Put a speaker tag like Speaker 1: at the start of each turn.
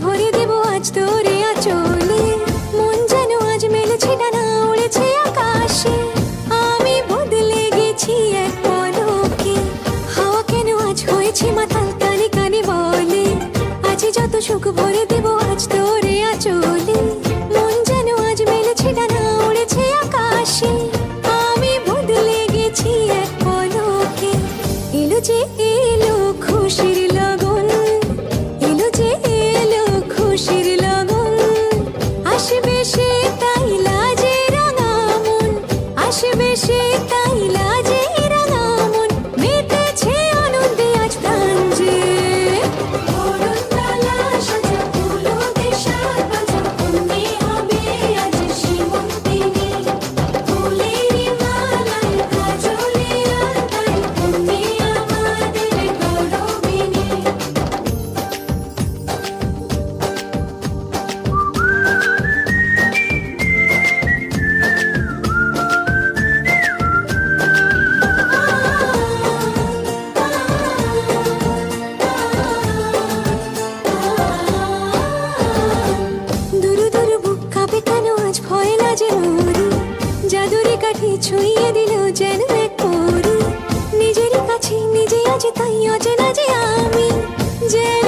Speaker 1: ভরে দেব আজ তোরে আঁচলে। মন যেন আজ মেলেছে ডানা, উড়েছে আকাশে। আমি বদলে গেছি এক পলকে, হাওয়া কেন আজ হয়েছে মাতাল, কানে কানে বলে আজ যত সুখ ভরে দেব আজ তোরে আঁচলে। মন যেন আজ মেলেছে ডানা, উড়েছে আকাশে। আমি বদলে গেছি এক পলকে। এলো যে এলো খুশির লগন, এলো যে এলো খুশির লগন। আসবে সে তাই লাজে রাঙা মন, আসবে সে তাই লাজে রাঙা মন। মেতেছে আনন্দে আজ প্রাণ যে। বরণডালা সাজা ফুলো দেশার বাজা, কন্যে হবে আজ সীমন্তিনী। ফুলের মালায় কাজলে আলতায়, কন্যে আমাদের গৌরবিনী। দুরু দুরু বুক কাঁপে কেন আজ ভয় লাজে মরি। জাদুরি কাঠি ছুঁয়ে দিল যেন এক পরি। নিজেরই কাছে নিজে আজ তাই অচেনা যে আমি, যেন